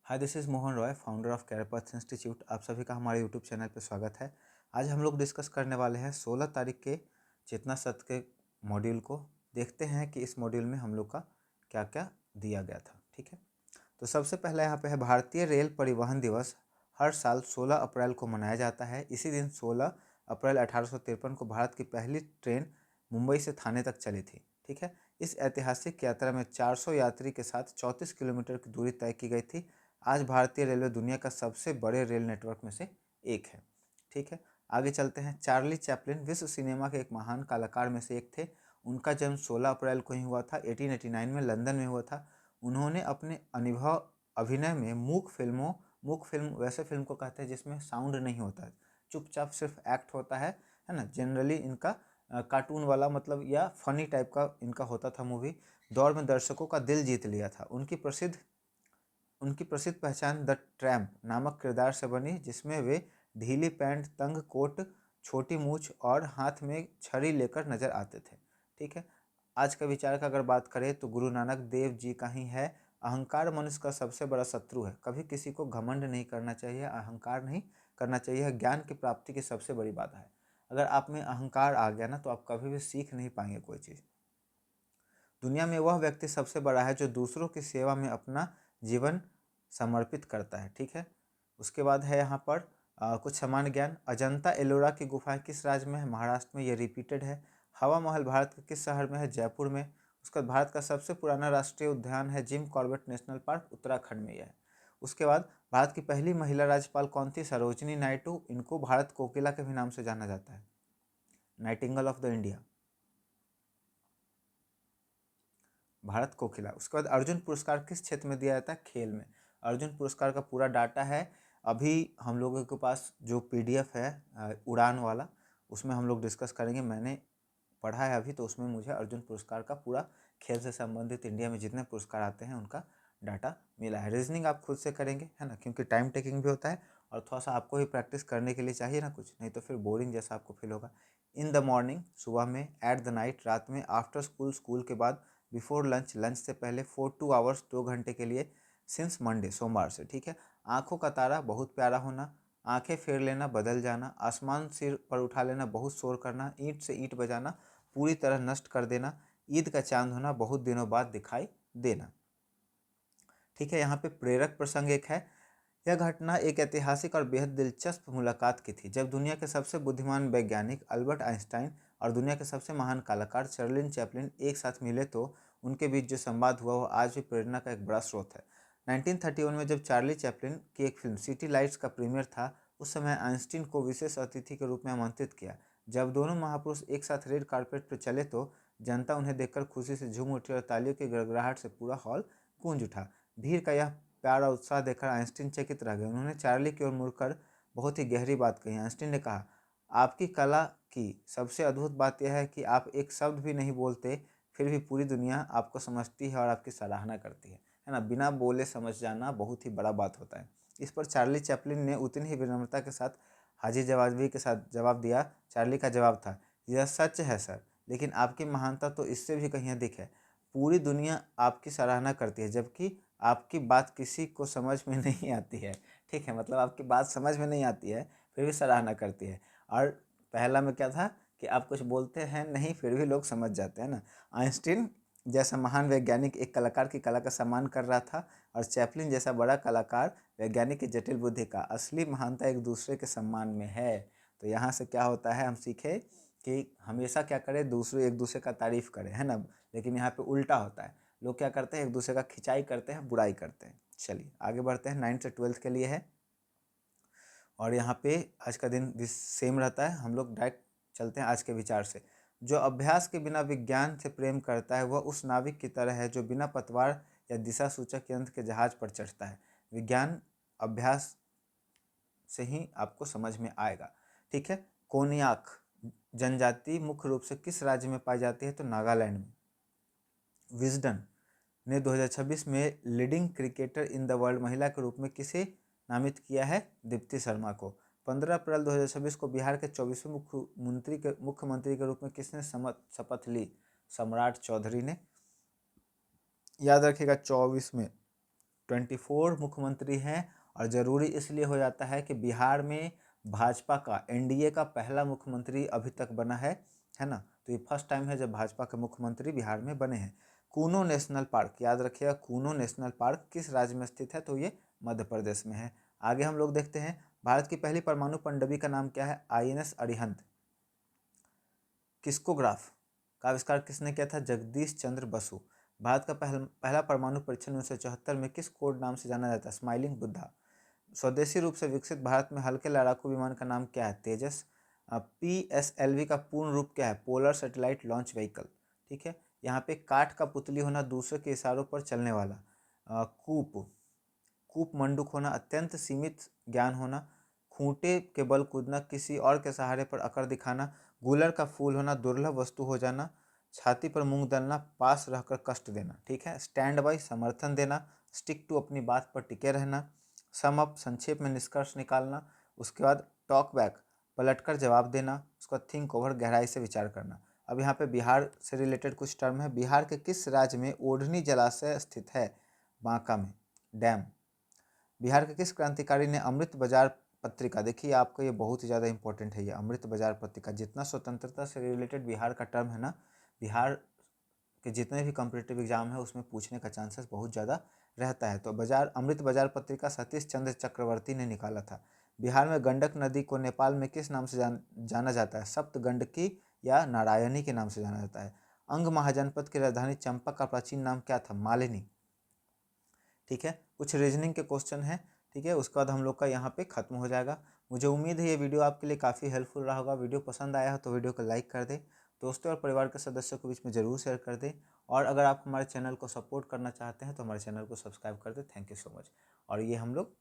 Hi, this is Mohan Roy, founder of Carepath institute. आप सभी का हमारे यूट्यूब चैनल पर स्वागत है। आज हम लोग डिस्कस करने वाले हैं 16 तारीख के चेतना सत्र के मॉड्यूल को। देखते हैं कि इस मॉड्यूल में हम लोग का क्या क्या दिया गया था। ठीक है, तो सबसे पहला यहाँ पे है भारतीय रेल परिवहन दिवस। हर साल 16 अप्रैल को मनाया जाता है। इसी दिन 16 अप्रैल 1853 को भारत की पहली ट्रेन मुंबई से थाने तक चली थी। ठीक है, इस ऐतिहासिक यात्रा में 400 यात्री के साथ 34 किलोमीटर की दूरी तय की गई थी। आज भारतीय रेलवे दुनिया का सबसे बड़े रेल नेटवर्क में से एक है। ठीक है, आगे चलते हैं। चार्ली चैपलिन विश्व सिनेमा के एक महान कलाकार में से एक थे। उनका जन्म 16 अप्रैल को ही हुआ था। 1889 में लंदन में हुआ था। उन्होंने अपने अनुभव अभिनय में मूक फिल्म वैसे फिल्म को कहते हैं जिसमें साउंड नहीं होता है, चुपचाप सिर्फ एक्ट होता है ना। जनरली इनका कार्टून वाला मतलब या फनी टाइप का इनका होता था मूवी। दौर में दर्शकों का दिल जीत लिया था। उनकी प्रसिद्ध पहचान द ट्रैम्प नामक किरदार से बनी, जिसमें वे ढीली पैंट, तंग कोट, छोटी मूछ और हाथ में छड़ी लेकर नजर आते थे। ठीक है, आज का विचार का अगर बात करें तो गुरु नानक देव जी का ही है। अहंकार मनुष्य का सबसे बड़ा शत्रु है। कभी किसी को घमंड नहीं करना चाहिए, अहंकार नहीं करना चाहिए। ज्ञान की प्राप्ति की सबसे बड़ी बाधा है। अगर आप में अहंकार आ गया ना तो आप कभी भी सीख नहीं पाएंगे कोई चीज़। दुनिया में वह व्यक्ति सबसे बड़ा है जो दूसरों की सेवा में अपना जीवन समर्पित करता है। ठीक है, उसके बाद है यहाँ पर कुछ सामान्य ज्ञान। अजंता एलोरा की गुफाएं किस राज्य में है? महाराष्ट्र में। ये रिपीटेड है। हवा महल भारत के किस शहर में है? जयपुर में। उसके बाद भारत का सबसे पुराना राष्ट्रीय उद्यान है Jim Corbett national park, Uttarakhand में यह है। उसके बाद भारत की पहली महिला राज्यपाल कौन थी? सरोजनी नायडू। इनको भारत कोकिला के भी नाम से जाना जाता है, nightingale of the India, Bharat Kokila. उसके बाद अर्जुन पुरस्कार किस क्षेत्र में दिया जाता है? खेल में। अर्जुन पुरस्कार का पूरा डाटा है अभी हम लोगों के पास जो पीडीएफ है उड़ान वाला, उसमें हम लोग डिस्कस करेंगे। मैंने पढ़ा है अभी, तो उसमें मुझे अर्जुन पुरस्कार का पूरा खेल से संबंधित इंडिया में जितने पुरस्कार आते हैं उनका डाटा मिला है। रीजनिंग आप खुद से करेंगे, है ना, क्योंकि टाइम टेकिंग भी होता है और थोड़ा सा आपको ही प्रैक्टिस करने के लिए चाहिए ना कुछ, नहीं तो फिर बोरिंग जैसा आपको फील होगा। इन द मॉर्निंग, सुबह में। एट द नाइट, रात में। आफ्टर स्कूल, स्कूल के बाद। बिफोर लंच, लंच से पहले। फॉर 2 आवर्स, 2 घंटे के लिए। सिंस मंडे, सोमवार से। ठीक है, आंखों का तारा, बहुत प्यारा होना। आंखें फेर लेना, बदल जाना। आसमान सिर पर उठा लेना, बहुत शोर करना। ईंट से ईंट बजाना, पूरी तरह नष्ट कर देना। ईद का चांद होना, बहुत दिनों बाद दिखाई देना। ठीक है, यहाँ पे प्रेरक प्रसंग एक है। यह घटना एक ऐतिहासिक और बेहद दिलचस्प मुलाकात की थी जब दुनिया के सबसे बुद्धिमान वैज्ञानिक अल्बर्ट आइंस्टाइन और दुनिया के सबसे महान कलाकार चार्ली चैपलिन एक साथ मिले, तो उनके बीच जो संवाद हुआ वो आज भी प्रेरणा का एक बड़ा स्रोत है। 1931 में जब चार्ली चैपलिन की एक फिल्म सिटी लाइट्स का प्रीमियर था, उस समय आइंस्टीन को विशेष अतिथि के रूप में आमंत्रित किया। जब दोनों महापुरुष एक साथ रेड कार्पेट पर चले तो जनता उन्हें देखकर खुशी से झूम उठी और तालियों की गड़गड़ाहट से पूरा हॉल गूंज उठा। भीड़ का यह प्यार और उत्साह देखकर आइंस्टीन चकित रह गए। उन्होंने चार्ली की ओर मुड़कर बहुत ही गहरी बात कही। आइंस्टीन ने कहा, आपकी कला की सबसे अद्भुत बात यह है कि आप एक शब्द भी नहीं बोलते, फिर भी पूरी दुनिया आपको समझती है और आपकी सराहना करती है ना। बिना बोले समझ जाना बहुत ही बड़ा बात होता है। इस पर चार्ली चैपलिन ने उतनी ही विनम्रता के साथ हाजिर जवाबी के साथ जवाब दिया। चार्ली का जवाब था, यह सच है सर, लेकिन आपकी महानता तो इससे भी कहीं अधिक है। पूरी दुनिया आपकी सराहना करती है, जबकि आपकी बात किसी को समझ में नहीं आती है। ठीक है, मतलब आपकी बात समझ में नहीं आती है, फिर भी सराहना करती है। और पहला में क्या था कि आप कुछ बोलते हैं नहीं, फिर भी लोग समझ जाते हैं ना। आइंस्टीन जैसा महान वैज्ञानिक एक कलाकार की कला का सम्मान कर रहा था, और चैपलिन जैसा बड़ा कलाकार वैज्ञानिक की जटिल बुद्धि का। असली महानता एक दूसरे के सम्मान में है। तो यहाँ से क्या होता है, हम सीखे कि हमेशा क्या करें, दूसरे एक दूसरे का तारीफ करें, है ना। लेकिन यहाँ पे उल्टा होता है, लोग क्या करते हैं, एक दूसरे का खिंचाई करते हैं, बुराई करते हैं। चलिए आगे बढ़ते हैं। 9th से 12th के लिए है, और यहाँ पे आज का दिन भी सेम रहता है। हम लोग डायरेक्ट चलते हैं आज के विचार से। जो अभ्यास के बिना विज्ञान से प्रेम करता है वह उस नाविक की तरह है जो बिना पतवार या दिशा सूचक यंत्र के जहाज पर चढ़ता है। विज्ञान अभ्यास से ही आपको समझ में आएगा। ठीक है, कोनियाक जनजाति मुख्य रूप से किस राज्य में पाई जाती है? तो नागालैंड में। विजडन ने 2026 में leading cricketer in the world महिला के रूप में किसे नामित किया है? दीप्ति शर्मा को। 15 अप्रैल 2026 को बिहार के 24वें मुख्यमंत्री के रूप में किसने शपथ ली? सम्राट चौधरी ने। याद रखिएगा 24 में, 24 मुख्यमंत्री हैं, और ज़रूरी इसलिए हो जाता है कि बिहार में भाजपा का एनडीए का पहला मुख्यमंत्री अभी तक बना है ना। तो ये फर्स्ट टाइम है जब भाजपा के मुख्यमंत्री बिहार में बने हैं। कूनो नेशनल पार्क, याद रखिएगा, कूनो नेशनल पार्क किस राज्य में स्थित है, तो ये मध्य प्रदेश में है। आगे हम लोग देखते हैं, भारत की पहली परमाणु पनडुब्बी का नाम क्या है, आईएनएस अरिहंत। किस्कोग्राफ का आविष्कार किसने किया था, जगदीश चंद्र बसु। भारत का पहला परमाणु परीक्षण 1974 में किस कोड नाम से जाना जाता है, स्माइलिंग बुद्धा। स्वदेशी रूप से विकसित भारत में हल्के लड़ाकू विमान का नाम क्या है, तेजस। PSLV का पूर्ण रूप क्या है, पोलर सैटेलाइट लॉन्च व्हीकल। ठीक है, यहाँ पे काठ का पुतली होना, दूसरे के इशारों पर चलने वाला। कूप मंडूक होना, अत्यंत सीमित ज्ञान होना। खूंटे के बल कूदना, किसी और के सहारे पर अकड़ दिखाना। गुलर का फूल होना, दुर्लभ वस्तु हो जाना। छाती पर मूंग दलना, पास रहकर कष्ट देना। ठीक है, स्टैंड बाय, समर्थन देना। स्टिक टू, अपनी बात पर टिके रहना। सम अप, संक्षेप में निष्कर्ष निकालना। उसके बाद टॉक बैक, पलटकर जवाब देना। उसका थिंक ओवर, गहराई से विचार करना। अब यहाँ पे बिहार से रिलेटेड कुछ टर्म है। बिहार के किस राज्य में ओढ़नी जलाशय स्थित है, बांका में, डैम। बिहार के किस क्रांतिकारी ने अमृत बाजार पत्रिका, देखिए आपको ये बहुत ही ज़्यादा इंपॉर्टेंट है, ये अमृत बाजार पत्रिका। जितना स्वतंत्रता से रिलेटेड बिहार का टर्म है ना, बिहार के जितने भी कॉम्पिटिटिव एग्जाम है उसमें पूछने का चांसेस बहुत ज़्यादा रहता है। तो अमृत बाजार पत्रिका सतीश चंद्र चक्रवर्ती ने निकाला था। बिहार में गंडक नदी को नेपाल में किस नाम से जाना जाता है, सप्त गंडकी या नारायणी के नाम से जाना जाता है। अंग महाजनपद की राजधानी चंपा का प्राचीन नाम क्या था, मालिनी। ठीक है, कुछ रीजनिंग के क्वेश्चन हैं। ठीक है, उसके बाद हम लोग का यहाँ पे खत्म हो जाएगा। मुझे उम्मीद है ये वीडियो आपके लिए काफ़ी हेल्पफुल रहा होगा। वीडियो पसंद आया हो तो वीडियो को लाइक कर दें, दोस्तों और परिवार के सदस्यों के बीच में ज़रूर शेयर कर दें, और अगर आप हमारे चैनल को सपोर्ट करना चाहते हैं तो हमारे चैनल को सब्सक्राइब कर दें। Thank you so much. और ये हम लोग